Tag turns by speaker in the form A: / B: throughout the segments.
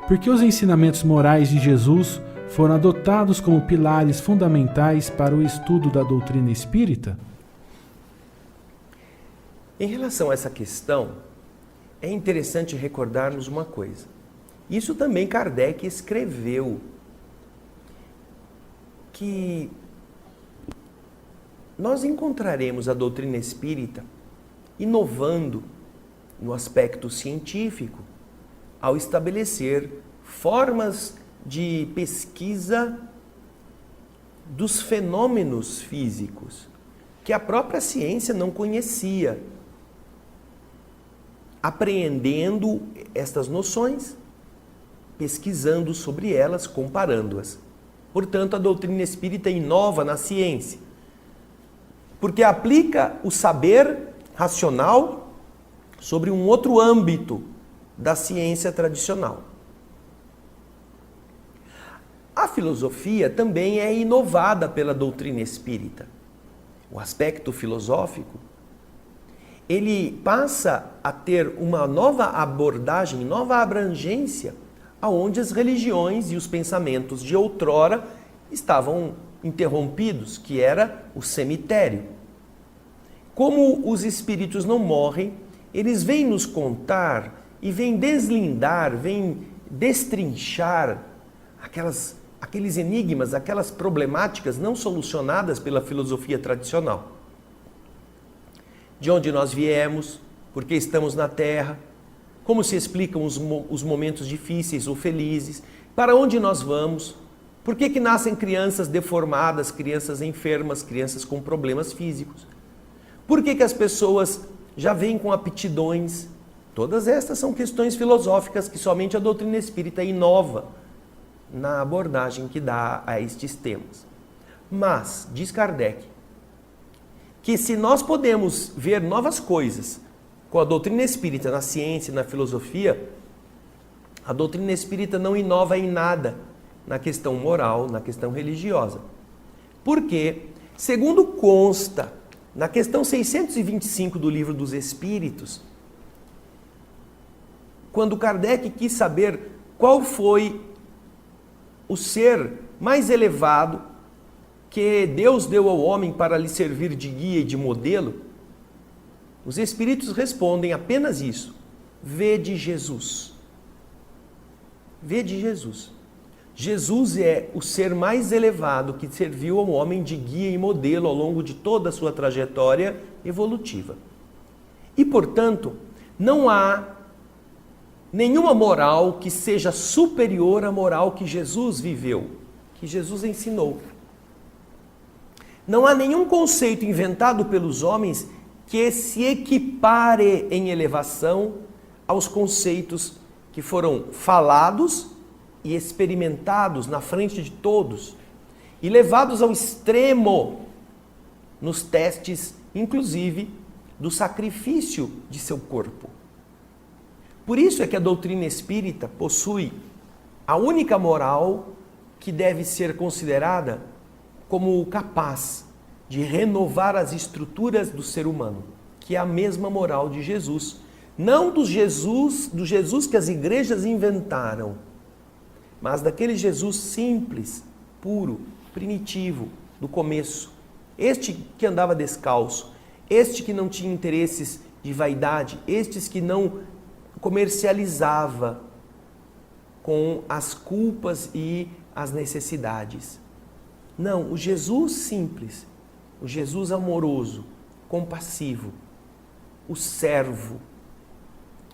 A: Por que os ensinamentos morais de Jesus foram adotados como pilares fundamentais para o estudo da doutrina espírita?
B: Em relação a essa questão, é interessante recordarmos uma coisa. Isso também Kardec escreveu, que nós encontraremos a doutrina espírita inovando no aspecto científico, ao estabelecer formas de pesquisa dos fenômenos físicos que a própria ciência não conhecia, apreendendo estas noções, pesquisando sobre elas, comparando-as. Portanto, a doutrina espírita inova na ciência, porque aplica o saber racional sobre um outro âmbito da ciência tradicional. A filosofia também é inovada pela doutrina espírita. O aspecto filosófico, ele passa a ter uma nova abordagem, nova abrangência, aonde as religiões e os pensamentos de outrora estavam interrompidos, que era o cemitério. Como os espíritos não morrem, eles vêm nos contar e vêm deslindar, vêm destrinchar aqueles enigmas, aquelas problemáticas não solucionadas pela filosofia tradicional. De onde nós viemos, por que estamos na Terra, como se explicam os momentos difíceis ou felizes, para onde nós vamos, por que nascem crianças deformadas, crianças enfermas, crianças com problemas físicos, por que as pessoas já vêm com aptidões. Todas estas são questões filosóficas que somente a doutrina espírita inova na abordagem que dá a estes temas. Mas, diz Kardec, que se nós podemos ver novas coisas com a doutrina espírita na ciência e na filosofia, a doutrina espírita não inova em nada na questão moral, na questão religiosa. Porque, segundo consta na questão 625 do Livro dos Espíritos, quando Kardec quis saber qual foi o ser mais elevado que Deus deu ao homem para lhe servir de guia e de modelo, os Espíritos respondem apenas isso: vede Jesus. Vede Jesus. Jesus é o ser mais elevado que serviu ao homem de guia e modelo ao longo de toda a sua trajetória evolutiva. E, portanto, não há nenhuma moral que seja superior à moral que Jesus viveu, que Jesus ensinou. Não há nenhum conceito inventado pelos homens que se equipare em elevação aos conceitos que foram falados e experimentados na frente de todos e levados ao extremo nos testes, inclusive, do sacrifício de seu corpo. Por isso é que a doutrina espírita possui a única moral que deve ser considerada como capaz de renovar as estruturas do ser humano, que é a mesma moral de Jesus. Não do Jesus que as igrejas inventaram, mas daquele Jesus simples, puro, primitivo, do começo. Este que andava descalço, este que não tinha interesses de vaidade, estes que não comercializava com as culpas e as necessidades. Não, o Jesus simples, o Jesus amoroso, compassivo, o servo,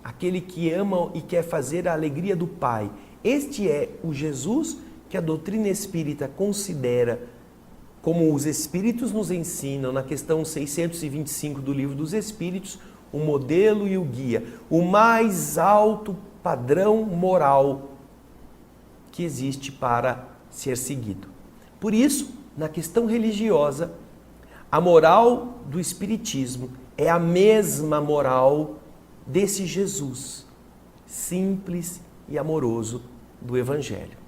B: aquele que ama e quer fazer a alegria do Pai. Este é o Jesus que a doutrina espírita considera, como os Espíritos nos ensinam na questão 625 do Livro dos Espíritos, o modelo e o guia, o mais alto padrão moral que existe para ser seguido. Por isso, na questão religiosa, a moral do Espiritismo é a mesma moral desse Jesus simples e amoroso do Evangelho.